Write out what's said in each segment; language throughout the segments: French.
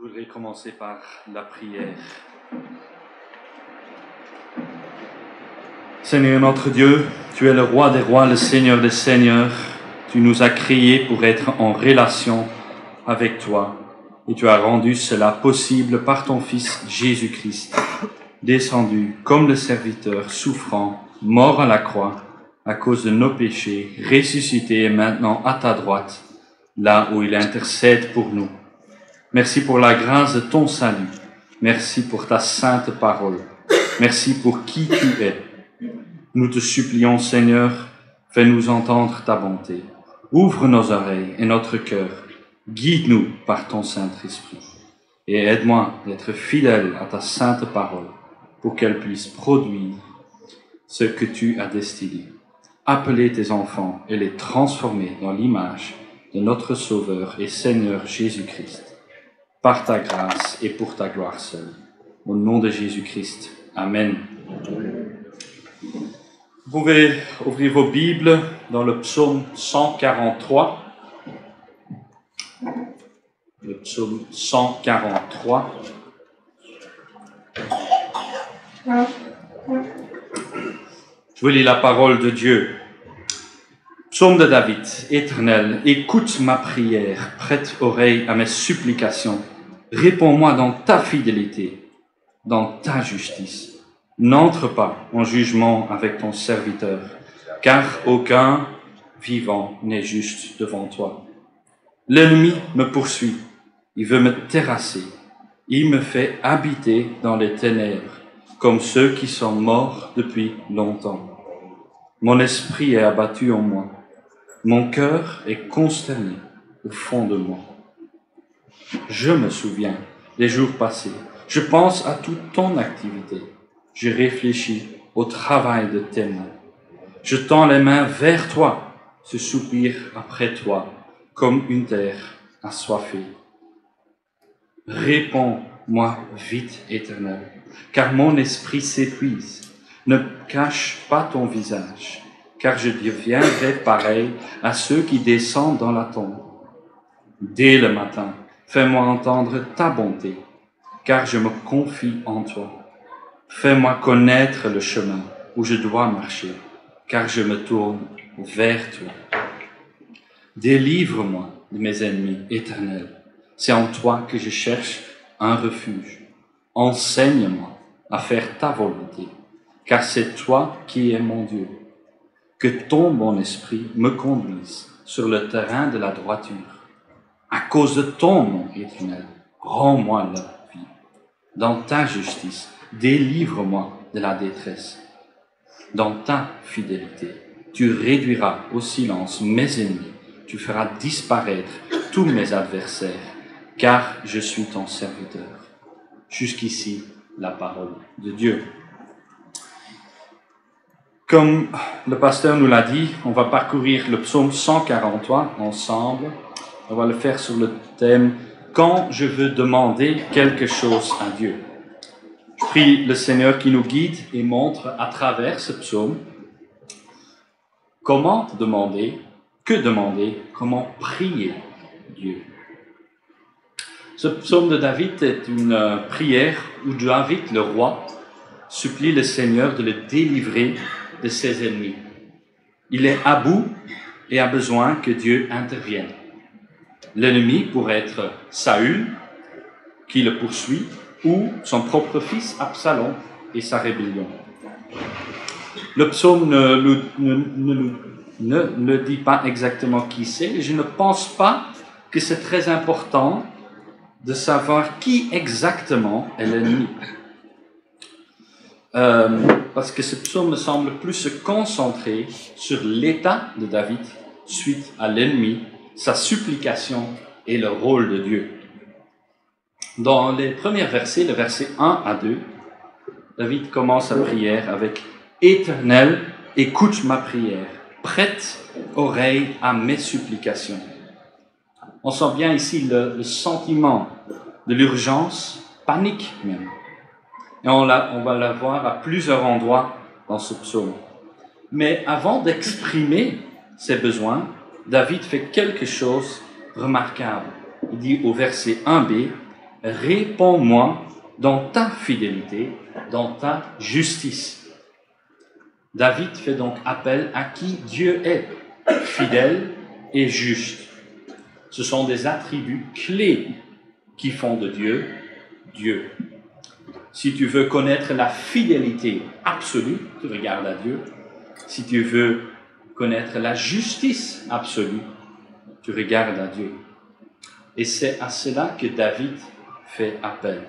voudrais commencer par la prière. Seigneur notre Dieu, tu es le roi des rois, le Seigneur des seigneurs. Tu nous as créés pour être en relation avec toi et tu as rendu cela possible par ton Fils Jésus-Christ, descendu comme le serviteur, souffrant, mort à la croix à cause de nos péchés, ressuscité et maintenant à ta droite, là où il intercède pour nous. Merci pour la grâce de ton salut. Merci pour ta sainte parole. Merci pour qui tu es. Nous te supplions, Seigneur, fais-nous entendre ta bonté. Ouvre nos oreilles et notre cœur. Guide-nous par ton Saint-Esprit. Et aide-moi d'être fidèle à ta sainte parole pour qu'elle puisse produire ce que tu as destiné. Appeler tes enfants et les transformer dans l'image de notre Sauveur et Seigneur Jésus-Christ. Par ta grâce et pour ta gloire seule. Au nom de Jésus-Christ. Amen. Vous pouvez ouvrir vos Bibles dans le psaume 143. Le psaume 143. Je vous lis la parole de Dieu. Psaume de David, Éternel, écoute ma prière, prête oreille à mes supplications. Réponds-moi dans ta fidélité, dans ta justice. N'entre pas en jugement avec ton serviteur, car aucun vivant n'est juste devant toi. L'ennemi me poursuit, il veut me terrasser, il me fait habiter dans les ténèbres, comme ceux qui sont morts depuis longtemps. Mon esprit est abattu en moi. Mon cœur est consterné au fond de moi. Je me souviens des jours passés. Je pense à toute ton activité. Je réfléchis au travail de tes mains. Je tends les mains vers toi. Je soupire après toi comme une terre assoiffée. Réponds-moi vite, Éternel, car mon esprit s'épuise. Ne cache pas ton visage, car je deviendrai pareil à ceux qui descendent dans la tombe. Dès le matin, fais-moi entendre ta bonté, car je me confie en toi. Fais-moi connaître le chemin où je dois marcher, car je me tourne vers toi. Délivre-moi de mes ennemis éternels. C'est en toi que je cherche un refuge. Enseigne-moi à faire ta volonté, car c'est toi qui es mon Dieu. Que ton bon esprit me conduise sur le terrain de la droiture. À cause de ton nom éternel, rends-moi la vie. Dans ta justice, délivre-moi de la détresse. Dans ta fidélité, tu réduiras au silence mes ennemis. Tu feras disparaître tous mes adversaires, car je suis ton serviteur. Jusqu'ici, la parole de Dieu. Comme le pasteur nous l'a dit, on va parcourir le psaume 143 ensemble. On va le faire sur le thème « Quand je veux demander quelque chose à Dieu ». Je prie le Seigneur qui nous guide et montre à travers ce psaume comment demander, que demander, comment prier Dieu. Ce psaume de David est une prière où David, le roi, supplie le Seigneur de le délivrer de ses ennemis. Il est à bout et a besoin que Dieu intervienne. L'ennemi pourrait être Saül, qui le poursuit, ou son propre fils Absalom et sa rébellion. Le psaume ne dit pas exactement qui c'est, et je ne pense pas que c'est très important de savoir qui exactement est l'ennemi. Parce que ce psaume me semble plus se concentrer sur l'état de David suite à l'ennemi, sa supplication et le rôle de Dieu. Dans les premiers versets, le verset 1 à 2, David commence sa prière avec « Éternel, écoute ma prière, prête oreille à mes supplications ». On sent bien ici le sentiment de l'urgence, panique même. Et on va la voir à plusieurs endroits dans ce psaume. Mais avant d'exprimer ses besoins, David fait quelque chose de remarquable. Il dit au verset 1b, réponds-moi dans ta fidélité, dans ta justice. David fait donc appel à qui Dieu est, fidèle et juste. Ce sont des attributs clés qui font de Dieu, Dieu. Si tu veux connaître la fidélité absolue, tu regardes à Dieu. Si tu veux connaître la justice absolue, tu regardes à Dieu. Et c'est à cela que David fait appel.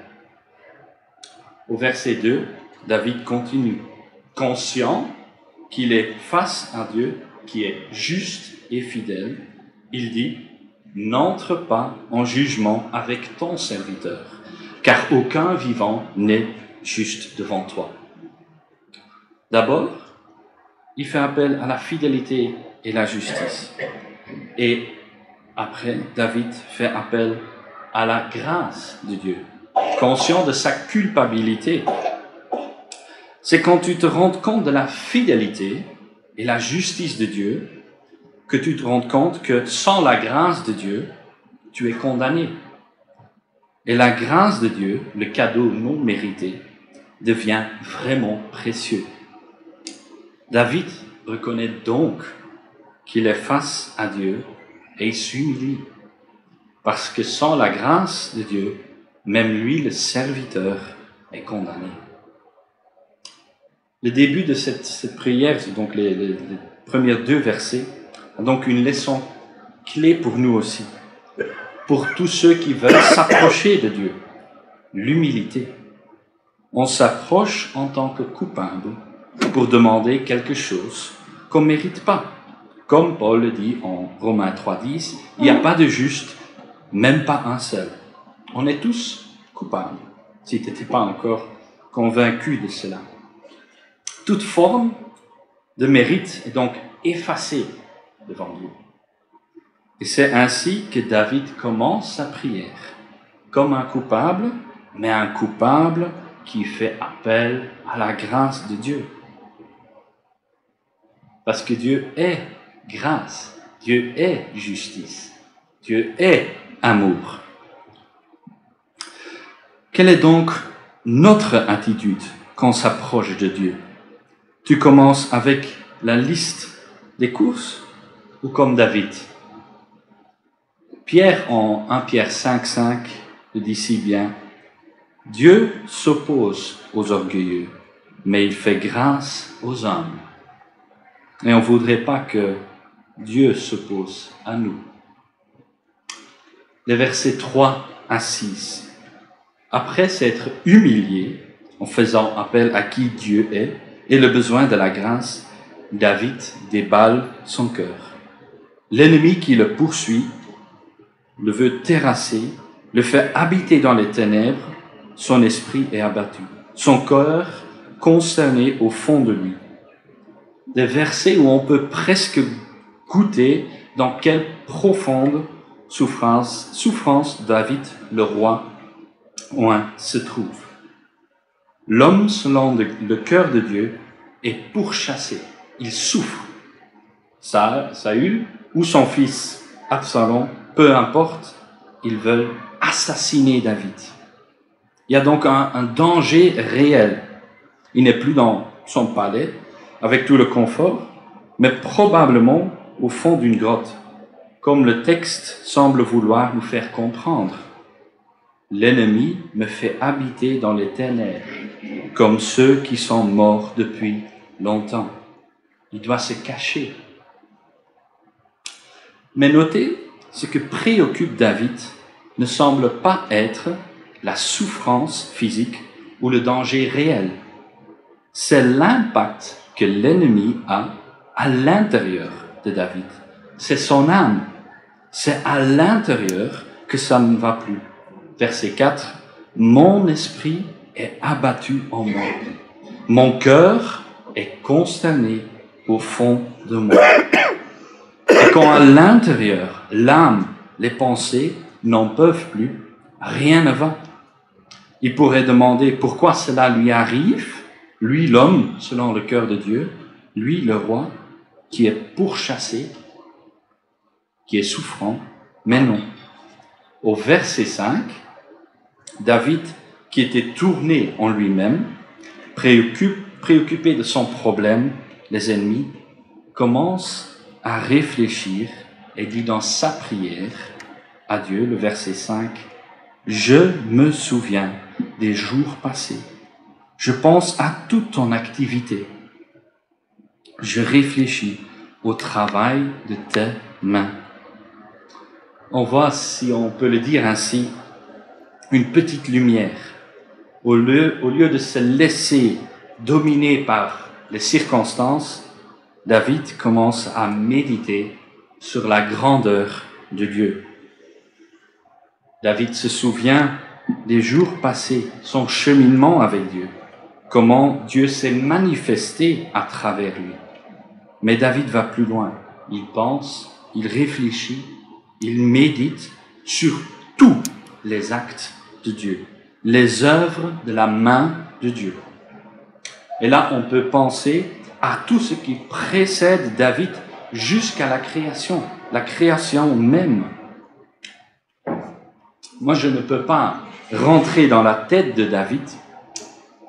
Au verset 2, David continue. Conscient qu'il est face à Dieu, qui est juste et fidèle, il dit « N'entre pas en jugement avec ton serviteur, car aucun vivant n'est juste devant toi. » D'abord, il fait appel à la fidélité et la justice. Et après, David fait appel à la grâce de Dieu, conscient de sa culpabilité. C'est quand tu te rends compte de la fidélité et la justice de Dieu que tu te rends compte que sans la grâce de Dieu, tu es condamné. Et la grâce de Dieu, le cadeau non mérité, devient vraiment précieux. David reconnaît donc qu'il est face à Dieu et il s'humilie. Parce que sans la grâce de Dieu, même lui, le serviteur, est condamné. Le début de cette prière, donc les premiers 2 versets, a donc une leçon clé pour nous aussi. Pour tous ceux qui veulent s'approcher de Dieu, l'humilité. On s'approche en tant que coupable pour demander quelque chose qu'on ne mérite pas. Comme Paul le dit en Romains 3,10, il n'y a pas de juste, même pas un seul. On est tous coupables, si tu n'étais pas encore convaincu de cela. Toute forme de mérite est donc effacée devant Dieu. Et c'est ainsi que David commence sa prière, comme un coupable, mais un coupable qui fait appel à la grâce de Dieu. Parce que Dieu est grâce, Dieu est justice, Dieu est amour. Quelle est donc notre attitude quand on s'approche de Dieu? Tu commences avec la liste des courses ou comme David? Pierre, en 1 Pierre 5,5, le dit si bien, « Dieu s'oppose aux orgueilleux, mais il fait grâce aux hommes. » Et on ne voudrait pas que Dieu s'oppose à nous. Les versets 3 à 6. Après s'être humilié, en faisant appel à qui Dieu est, et le besoin de la grâce, David déballe son cœur. L'ennemi qui le poursuit, le veut terrasser, le fait habiter dans les ténèbres, son esprit est abattu, son cœur consterné au fond de lui. Des versets où on peut presque goûter dans quelle profonde souffrance David, le roi, se trouve. L'homme, selon le cœur de Dieu, est pourchassé, il souffre. Saül ou son fils Absalom, peu importe, ils veulent assassiner David. Il y a donc un danger réel. Il n'est plus dans son palais, avec tout le confort, mais probablement au fond d'une grotte, comme le texte semble vouloir nous faire comprendre. L'ennemi me fait habiter dans les ténèbres, comme ceux qui sont morts depuis longtemps. Il doit se cacher. Mais notez, ce que préoccupe David ne semble pas être la souffrance physique ou le danger réel. C'est l'impact que l'ennemi a à l'intérieur de David. C'est son âme. C'est à l'intérieur que ça ne va plus. Verset 4, « Mon esprit est abattu en moi. Mon cœur est consterné au fond de moi. » Et quand à l'intérieur, l'âme, les pensées n'en peuvent plus, rien ne va. Il pourrait demander pourquoi cela lui arrive, lui l'homme, selon le cœur de Dieu, lui le roi, qui est pourchassé, qui est souffrant, mais non. Au verset 5, David, qui était tourné en lui-même, préoccupé de son problème, les ennemis, commence à réfléchir et dit dans sa prière à Dieu, le verset 5, « Je me souviens des jours passés. Je pense à toute ton activité. Je réfléchis au travail de tes mains. » On voit, si on peut le dire ainsi, une petite lumière. Au lieu de se laisser dominer par les circonstances, David commence à méditer sur la grandeur de Dieu. David se souvient des jours passés, son cheminement avec Dieu, comment Dieu s'est manifesté à travers lui. Mais David va plus loin. Il pense, il réfléchit, il médite sur tous les actes de Dieu, les œuvres de la main de Dieu. Et là, on peut penser à tout ce qui précède David jusqu'à la création même. Moi, je ne peux pas rentrer dans la tête de David,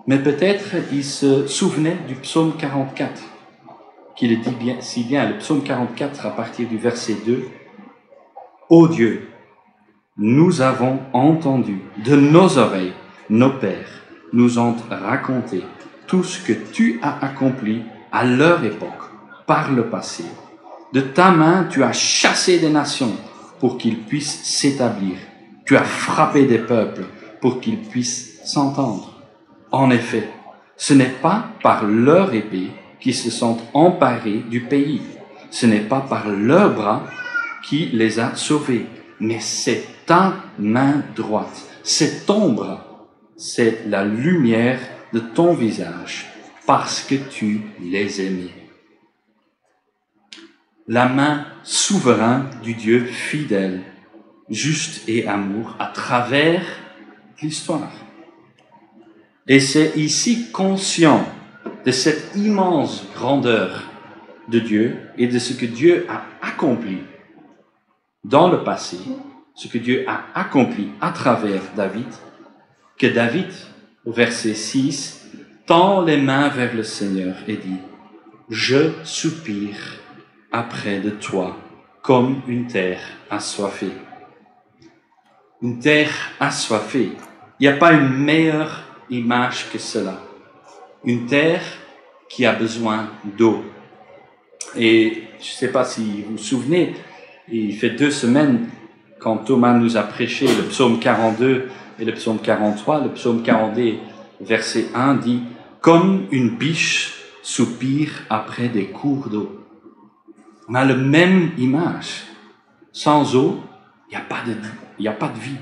mais peut-être il se souvenait du psaume 44, qui le dit bien, si bien, le psaume 44 à partir du verset 2. « Ô Dieu, nous avons entendu de nos oreilles, nos pères nous ont raconté tout ce que tu as accompli à leur époque, par le passé. De ta main, tu as chassé des nations pour qu'ils puissent s'établir. Tu as frappé des peuples pour qu'ils puissent s'entendre. En effet, ce n'est pas par leur épée qu'ils se sont emparés du pays. Ce n'est pas par leurs bras qui les a sauvés, mais c'est ta main droite, c'est ton bras, c'est la lumière de ton visage, parce que tu les aimais. » La main souveraine du Dieu fidèle, juste et amour à travers l'histoire. Et c'est ici conscient de cette immense grandeur de Dieu et de ce que Dieu a accompli dans le passé, ce que Dieu a accompli à travers David, que David, au verset 6, tend les mains vers le Seigneur et dit « Je soupire après de toi comme une terre assoiffée. » Une terre assoiffée. Il n'y a pas une meilleure image que cela. Une terre qui a besoin d'eau. Et je ne sais pas si vous vous souvenez, il fait 2 semaines, quand Thomas nous a prêché le psaume 42 et le psaume 43, le psaume 42, verset 1 dit « Comme une biche soupire après des cours d'eau ». On a la même image. Sans eau, il n'y a pas de vie.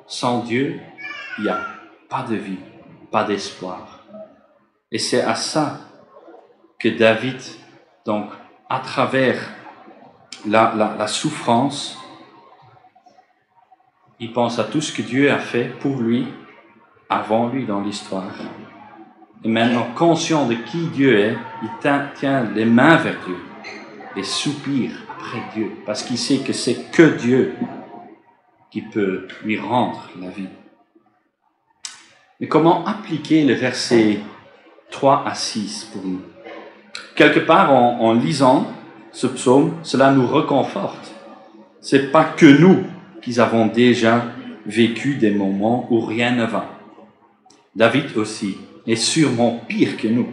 Sans Dieu, il n'y a pas de vie, pas d'espoir. Et c'est à ça que David, donc, à travers la souffrance, il pense à tout ce que Dieu a fait pour lui, avant lui dans l'histoire. Et maintenant, conscient de qui Dieu est, il tient les mains vers Dieu et soupire près de Dieu, parce qu'il sait que c'est que Dieu qui peut lui rendre la vie. Mais comment appliquer les versets 3 à 6 pour nous? Quelque part, en lisant ce psaume, cela nous reconforte. C'est pas que nous qui avons déjà vécu des moments où rien ne va. David aussi est sûrement pire que nous.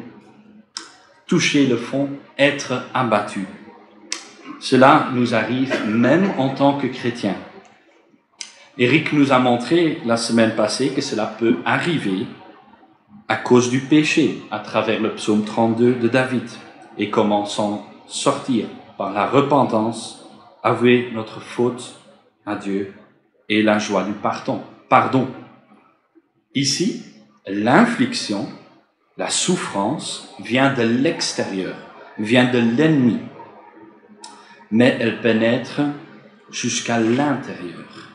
Toucher le fond, être abattu. Cela nous arrive même en tant que chrétiens. Éric nous a montré la semaine passée que cela peut arriver à cause du péché à travers le psaume 32 de David et comment s'en sortir par la repentance, avouer notre faute à Dieu et la joie du pardon. Ici, l'infliction, la souffrance vient de l'extérieur, vient de l'ennemi, mais elle pénètre jusqu'à l'intérieur,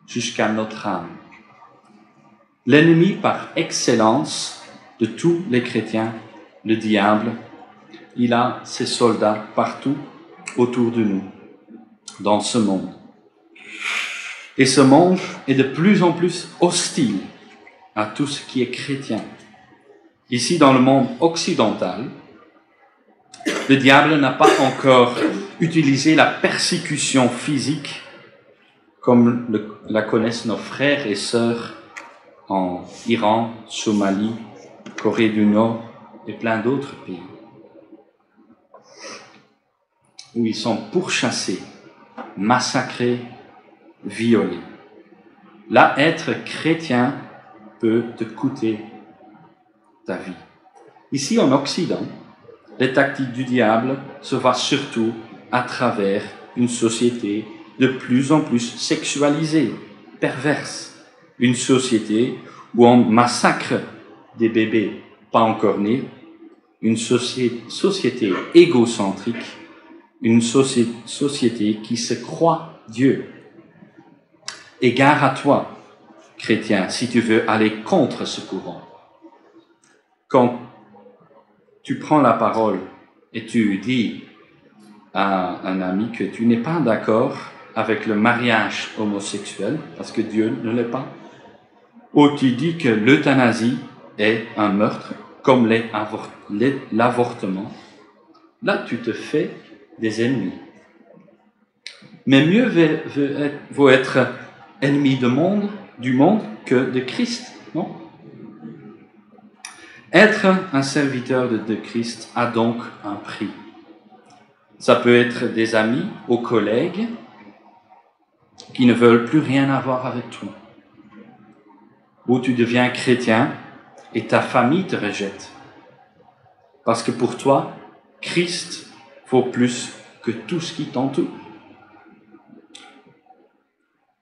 jusqu'à notre âme. L'ennemi par excellence de tous les chrétiens, le diable, il a ses soldats partout autour de nous, dans ce monde. Et ce monde est de plus en plus hostile à tout ce qui est chrétien. Ici, dans le monde occidental, le diable n'a pas encore utilisé la persécution physique comme la connaissent nos frères et sœurs en Iran, Somalie, Corée du Nord et plein d'autres pays, où ils sont pourchassés, massacrés, violés. Là, être chrétien peut te coûter ta vie. Ici, en Occident, les tactiques du diable se voient surtout à travers une société de plus en plus sexualisée, perverse. Une société où on massacre des bébés pas encore nés, une société égocentrique, une société qui se croit Dieu. Et gare à toi, chrétien, si tu veux aller contre ce courant. Quand tu prends la parole et tu dis à un ami que tu n'es pas d'accord avec le mariage homosexuel, parce que Dieu ne l'est pas, ou tu dis que l'euthanasie est un meurtre, comme l'avortement, là tu te fais des ennemis. Mais mieux vaut être ennemi du monde que de Christ, non? Être un serviteur de Christ a donc un prix. Ça peut être des amis ou collègues qui ne veulent plus rien avoir avec toi. Ou tu deviens chrétien et ta famille te rejette. Parce que pour toi, Christ vaut plus que tout ce qui t'entoure.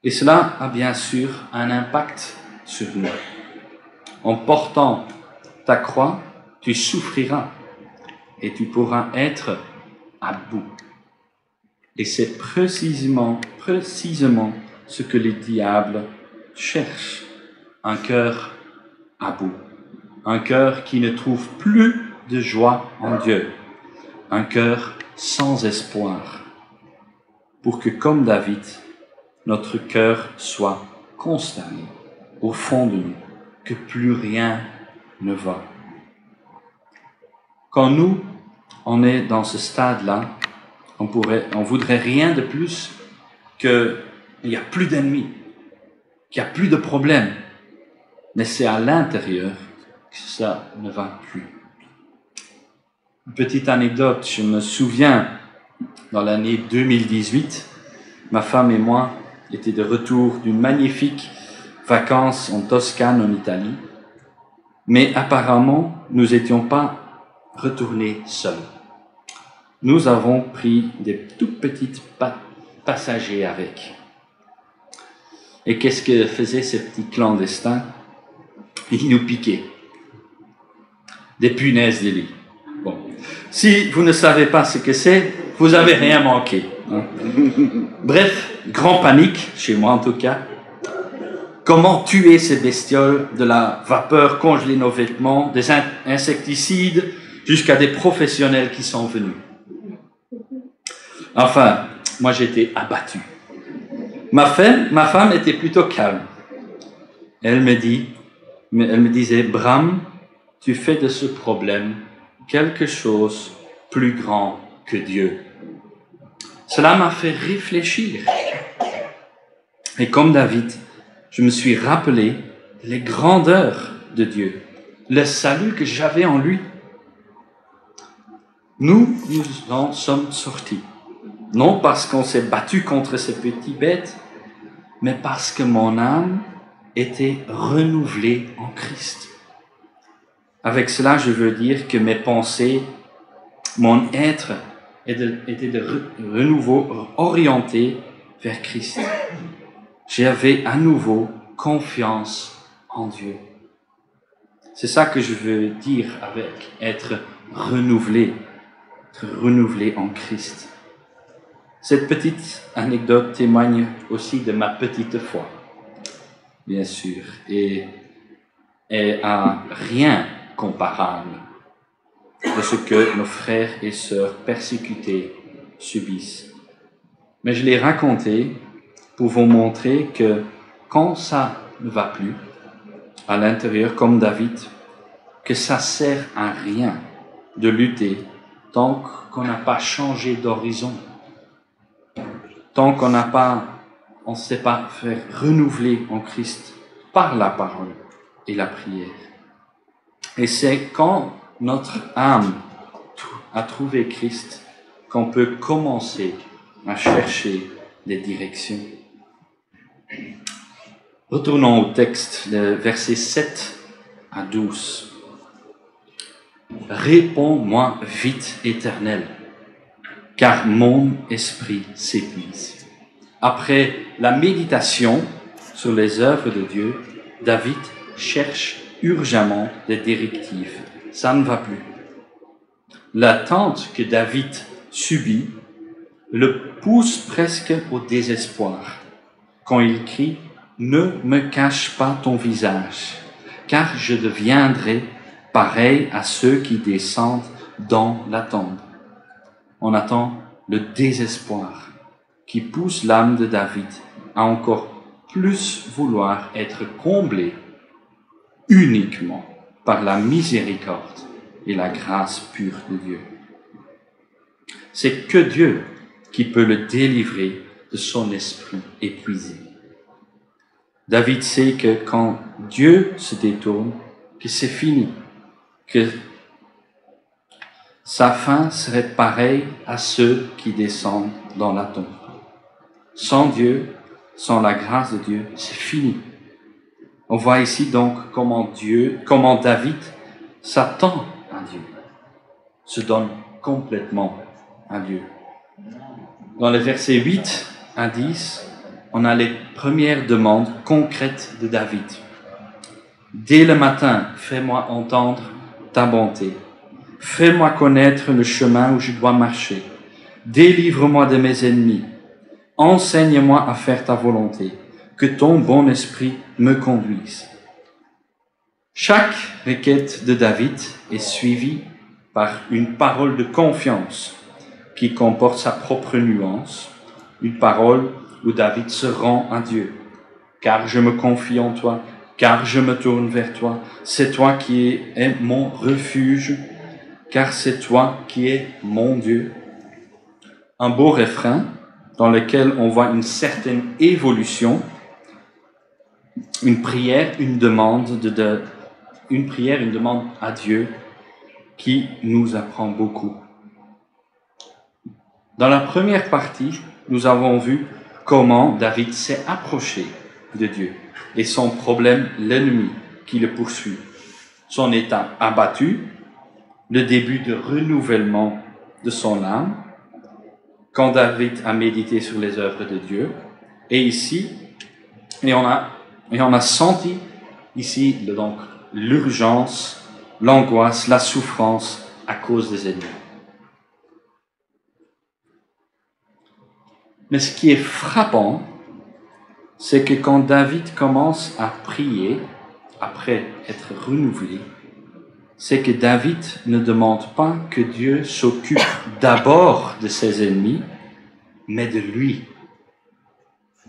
Et cela a bien sûr un impact sur nous. En portant ta croix, tu souffriras et tu pourras être à bout. Et c'est précisément ce que le diable cherche. Un cœur à bout. Un cœur qui ne trouve plus de joie en Dieu. Un cœur sans espoir. Pour que, comme David, notre cœur soit consterné au fond de nous, que plus rien ne va. Quand nous, on est dans ce stade-là, on voudrait rien de plus qu'il n'y a plus d'ennemis, qu'il n'y a plus de problèmes. Mais c'est à l'intérieur que ça ne va plus. Une petite anecdote, je me souviens, dans l'année 2018, ma femme et moi étions de retour d'une magnifique vacances en Toscane, en Italie. Mais apparemment, nous n'étions pas retournés seuls. Nous avons pris des toutes petites passagers avec. Et qu'est-ce que faisaient ces petits clandestins? Ils nous piquaient. Des punaises de lit. Bon. Si vous ne savez pas ce que c'est, vous n'avez rien manqué. Hein. Bref, grand panique, chez moi en tout cas. Comment tuer ces bestioles, de la vapeur congeler nos vêtements, des insecticides, jusqu'à des professionnels qui sont venus. Enfin, moi j'étais abattu. Ma femme était plutôt calme. Elle me disait, Bram, tu fais de ce problème quelque chose plus grand que Dieu. Cela m'a fait réfléchir. Et comme David, je me suis rappelé les grandeurs de Dieu, le salut que j'avais en lui. Nous en sommes sortis. Non parce qu'on s'est battu contre ces petites bêtes, mais parce que mon âme était renouvelée en Christ. Avec cela, je veux dire que mes pensées, mon être était de renouveau orienté vers Christ. J'avais à nouveau confiance en Dieu. C'est ça que je veux dire avec être renouvelé en Christ. Cette petite anecdote témoigne aussi de ma petite foi, bien sûr, et est à rien comparable de ce que nos frères et sœurs persécutés subissent. Mais je l'ai raconté pouvons montrer que quand ça ne va plus, à l'intérieur, comme David, que ça sert à rien de lutter tant qu'on n'a pas changé d'horizon, tant qu'on ne sait pas faire renouveler en Christ par la parole et la prière. Et c'est quand notre âme a trouvé Christ qu'on peut commencer à chercher des directions. Retournons au texte, versets 7 à 12. Réponds-moi vite, Éternel, car mon esprit s'épuise. Après la méditation sur les œuvres de Dieu, David cherche urgemment des directives. Ça ne va plus. L'attente que David subit le pousse presque au désespoir quand il crie « Ne me cache pas ton visage, car je deviendrai pareil à ceux qui descendent dans la tombe. » On attend le désespoir qui pousse l'âme de David à encore plus vouloir être comblé uniquement par la miséricorde et la grâce pure de Dieu. C'est que Dieu qui peut le délivrer de son esprit épuisé. David sait que quand Dieu se détourne, que c'est fini, que sa fin serait pareille à ceux qui descendent dans la tombe. Sans Dieu, sans la grâce de Dieu, c'est fini. On voit ici donc comment David s'attend à Dieu, se donne complètement à Dieu. Dans les versets 8 à 10, on a les premières demandes concrètes de David. Dès le matin, fais-moi entendre ta bonté. Fais-moi connaître le chemin où je dois marcher. Délivre-moi de mes ennemis. Enseigne-moi à faire ta volonté. Que ton bon esprit me conduise. Chaque requête de David est suivie par une parole de confiance qui comporte sa propre nuance, une parole où David se rend à Dieu. Car je me confie en toi, car je me tourne vers toi. C'est toi qui es mon refuge, car c'est toi qui es mon Dieu. Un beau refrain dans lequel on voit une certaine évolution, une prière, une demande à Dieu qui nous apprend beaucoup. Dans la première partie, nous avons vu comment David s'est approché de Dieu et son problème, l'ennemi qui le poursuit, son état abattu, le début de renouvellement de son âme, quand David a médité sur les œuvres de Dieu, et ici, et on a senti ici donc l'urgence, l'angoisse, la souffrance à cause des ennemis. Mais ce qui est frappant, c'est que quand David commence à prier, après être renouvelé, c'est que David ne demande pas que Dieu s'occupe d'abord de ses ennemis, mais de lui.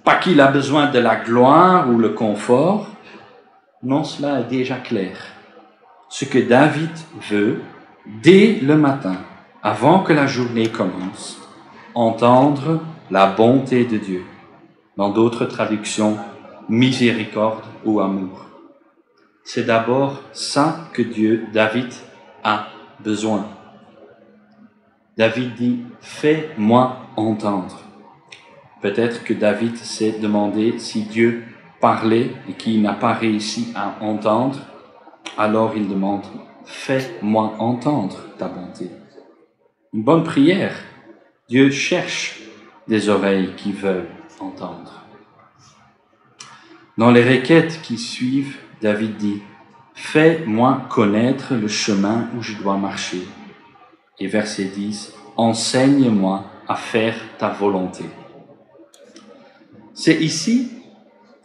Pas qu'il a besoin de la gloire ou le confort, non, cela est déjà clair. Ce que David veut, dès le matin, avant que la journée commence, entendre la bonté de Dieu. Dans d'autres traductions, miséricorde ou amour. C'est d'abord ça que David a besoin. David dit, fais-moi entendre. Peut-être que David s'est demandé si Dieu parlait et qu'il n'a pas réussi à entendre, alors il demande, fais-moi entendre ta bonté. Une bonne prière. Dieu cherche des oreilles qui veulent entendre. Dans les requêtes qui suivent, David dit, fais-moi connaître le chemin où je dois marcher. Et verset 10, enseigne-moi à faire ta volonté. C'est ici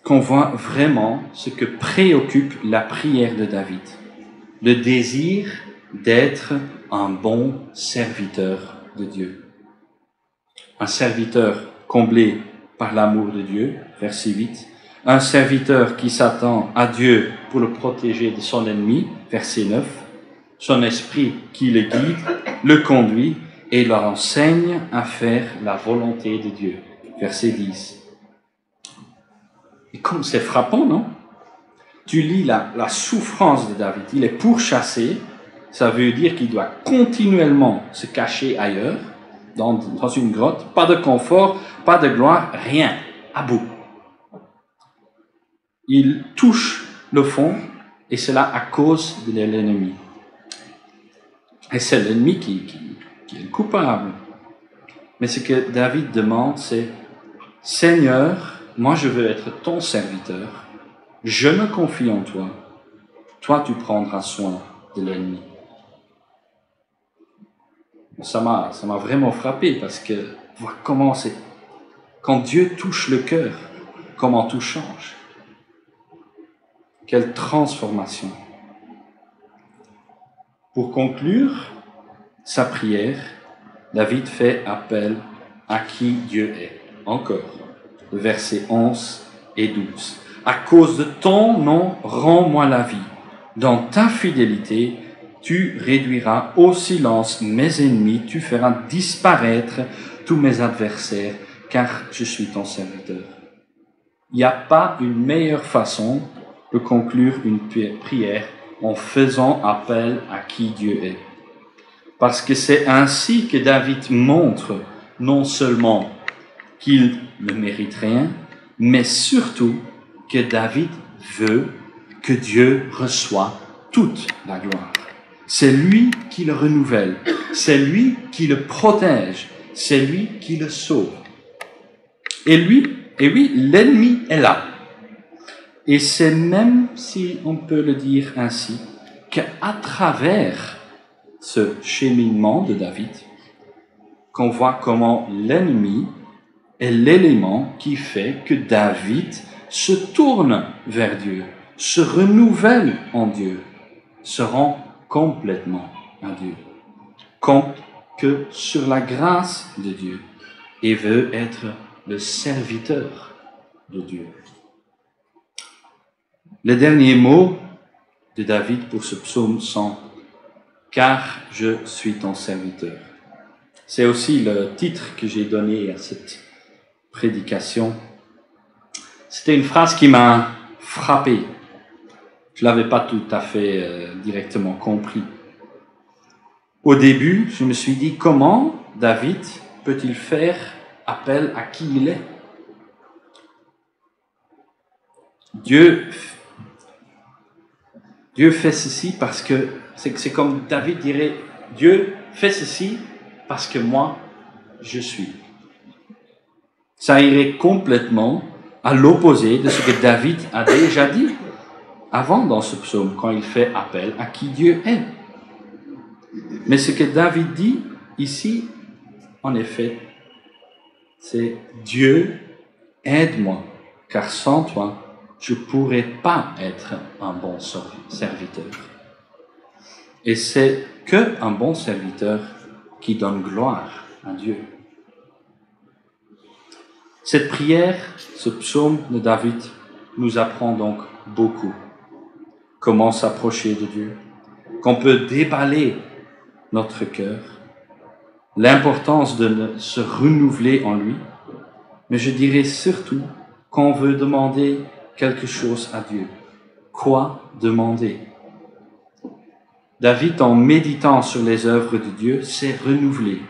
qu'on voit vraiment ce que préoccupe la prière de David. Le désir d'être un bon serviteur de Dieu. Un serviteur comblé par l'amour de Dieu, verset 8. Un serviteur qui s'attend à Dieu pour le protéger de son ennemi, verset 9. Son esprit qui le guide, le conduit et leur enseigne à faire la volonté de Dieu, verset 10. Et comme c'est frappant, non? Tu lis la souffrance de David. Il est pourchassé, ça veut dire qu'il doit continuellement se cacher ailleurs, dans une grotte, pas de confort, pas de gloire, rien, à bout. Il touche le fond, et cela à cause de l'ennemi. Et c'est l'ennemi qui est le coupable. Mais ce que David demande, c'est « Seigneur, moi je veux être ton serviteur, je me confie en toi, toi tu prendras soin de l'ennemi. » Ça m'a vraiment frappé parce que voir comment c'est, quand Dieu touche le cœur, comment tout change. Quelle transformation. Pour conclure sa prière, David fait appel à qui Dieu est. Encore, le verset 11 et 12. À cause de ton nom, rends-moi la vie. Dans ta fidélité, tu réduiras au silence mes ennemis, tu feras disparaître tous mes adversaires, car je suis ton serviteur. Il n'y a pas une meilleure façon de conclure une prière en faisant appel à qui Dieu est. Parce que c'est ainsi que David montre non seulement qu'il ne mérite rien, mais surtout que David veut que Dieu reçoive toute la gloire. C'est lui qui le renouvelle, c'est lui qui le protège, c'est lui qui le sauve. Et oui, l'ennemi est là. Et c'est même, si on peut le dire ainsi, qu'à travers ce cheminement de David, qu'on voit comment l'ennemi est l'élément qui fait que David se tourne vers Dieu, se renouvelle en Dieu, se rend complètement à Dieu, compte que sur la grâce de Dieu et veut être le serviteur de Dieu. Les derniers mots de David pour ce psaume sont « Car je suis ton serviteur ». C'est aussi le titre que j'ai donné à cette prédication. C'était une phrase qui m'a frappé. Je ne l'avais pas tout à fait directement compris. Au début, je me suis dit, comment David peut-il faire appel à qui il est? Dieu fait ceci parce que, c'est comme David dirait, Dieu fait ceci parce que moi, je suis. Ça irait complètement à l'opposé de ce que David a déjà dit avant dans ce psaume, quand il fait appel à qui Dieu est. Mais ce que David dit ici, en effet, c'est Dieu, aide-moi, car sans toi, je ne pourrais pas être un bon serviteur. Et c'est qu'un bon serviteur qui donne gloire à Dieu. Cette prière, ce psaume de David, nous apprend donc beaucoup. Comment s'approcher de Dieu, qu'on peut déballer notre cœur, l'importance de se renouveler en lui, mais je dirais surtout qu'on veut demander quelque chose à Dieu. Quoi demander? David, en méditant sur les œuvres de Dieu, s'est renouvelé.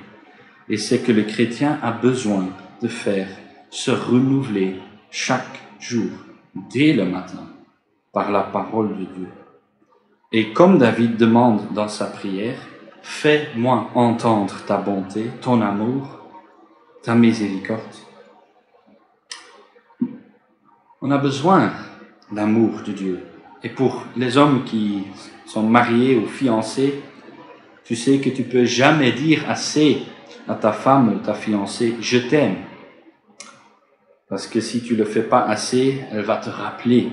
Et c'est que le chrétien a besoin de faire, se renouveler chaque jour, dès le matin, par la parole de Dieu. Et comme David demande dans sa prière, « Fais-moi entendre ta bonté, ton amour, ta miséricorde. » On a besoin de l'amour de Dieu. Et pour les hommes qui sont mariés ou fiancés, tu sais que tu peux jamais dire assez à ta femme ou ta fiancée « Je t'aime ». Parce que si tu le fais pas assez, elle va te rappeler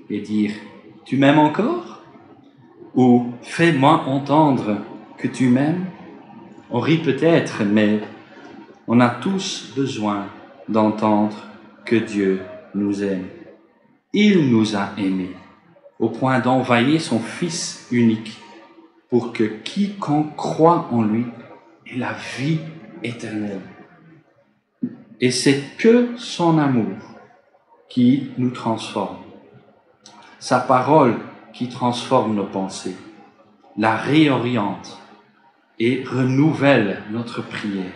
et dire « Tu m'aimes encore ?» ou « Fais-moi entendre que tu m'aimes ». On rit peut-être, mais on a tous besoin d'entendre que Dieu nous aime. Il nous a aimés au point d'envoyer son Fils unique pour que quiconque croit en lui ait la vie éternelle. Et c'est que son amour qui nous transforme, sa parole qui transforme nos pensées, la réoriente et renouvelle notre prière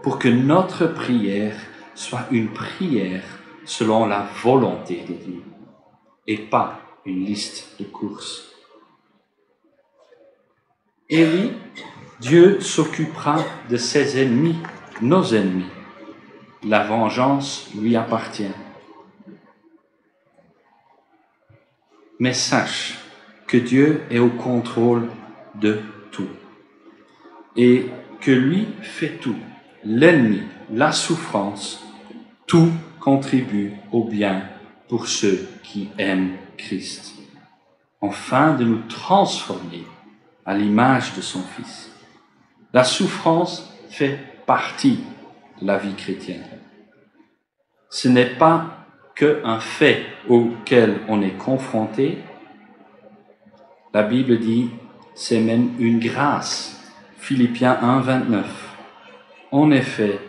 pour que notre prière soit une prière selon la volonté de Dieu et pas une liste de courses. Et oui, Dieu s'occupera de ses ennemis, nos ennemis. La vengeance lui appartient. Mais sache que Dieu est au contrôle de tout et que lui fait tout. L'ennemi, la souffrance, tout contribue au bien pour ceux qui aiment Christ, afin de nous transformer à l'image de son Fils. La souffrance fait partie de la vie chrétienne. Ce n'est pas qu'un fait auquel on est confronté. La Bible dit, c'est même une grâce. Philippiens 1, 29. En effet,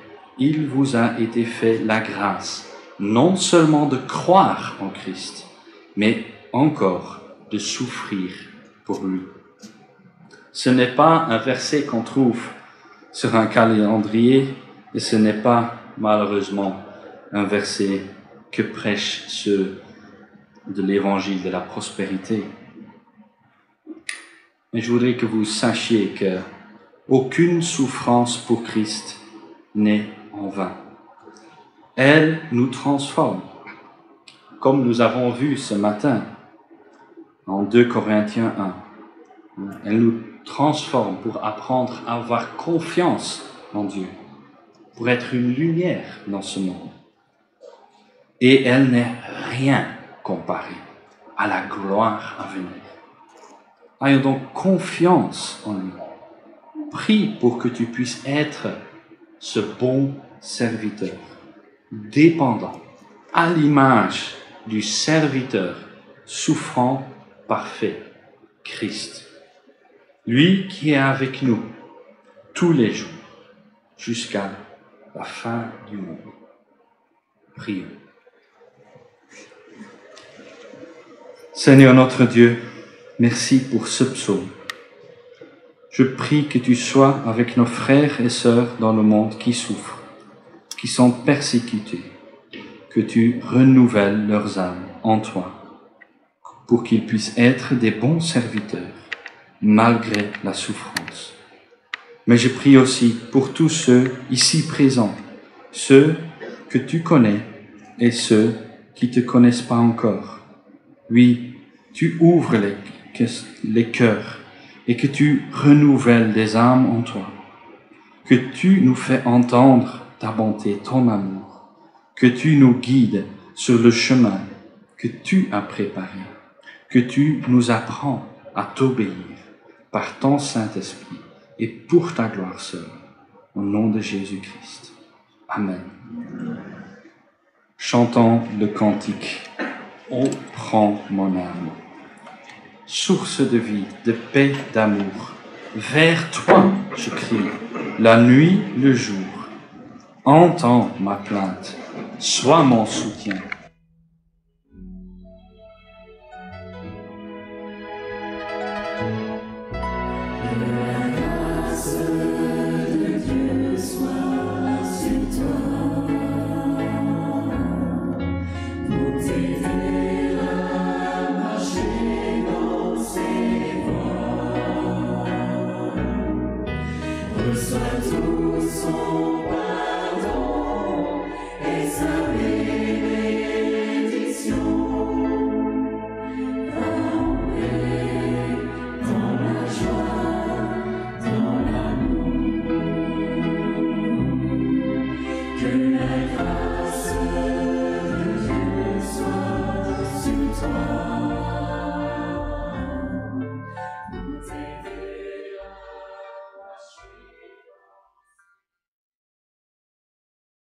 il vous a été fait la grâce, non seulement de croire en Christ, mais encore de souffrir pour lui. Ce n'est pas un verset qu'on trouve sur un calendrier et ce n'est pas, malheureusement, un verset que prêchent ceux de l'évangile de la prospérité. Mais je voudrais que vous sachiez que aucune souffrance pour Christ n'est en vain. Elle nous transforme, comme nous avons vu ce matin en 2 Corinthiens 1. Elle nous transforme pour apprendre à avoir confiance en Dieu, pour être une lumière dans ce monde. Et elle n'est rien comparée à la gloire à venir. Ayons donc confiance en lui. Prie pour que tu puisses être ce bon serviteur, dépendant, à l'image du serviteur souffrant parfait, Christ. Lui qui est avec nous tous les jours, jusqu'à la fin du monde. Prions. Seigneur notre Dieu, merci pour ce psaume. Je prie que tu sois avec nos frères et sœurs dans le monde qui souffrent, qui sont persécutés, que tu renouvelles leurs âmes en toi, pour qu'ils puissent être des bons serviteurs, malgré la souffrance. Mais je prie aussi pour tous ceux ici présents, ceux que tu connais et ceux qui ne te connaissent pas encore. Oui, tu ouvres les cœurs et que tu renouvelles des âmes en toi, que tu nous fais entendre ta bonté, ton amour, que tu nous guides sur le chemin que tu as préparé, que tu nous apprends à t'obéir par ton Saint-Esprit et pour ta gloire seule, au nom de Jésus-Christ. Amen. Chantons le cantique « Ô prends mon âme ». Source de vie, de paix, d'amour, vers toi je crie, la nuit, le jour. Entends ma plainte, sois mon soutien.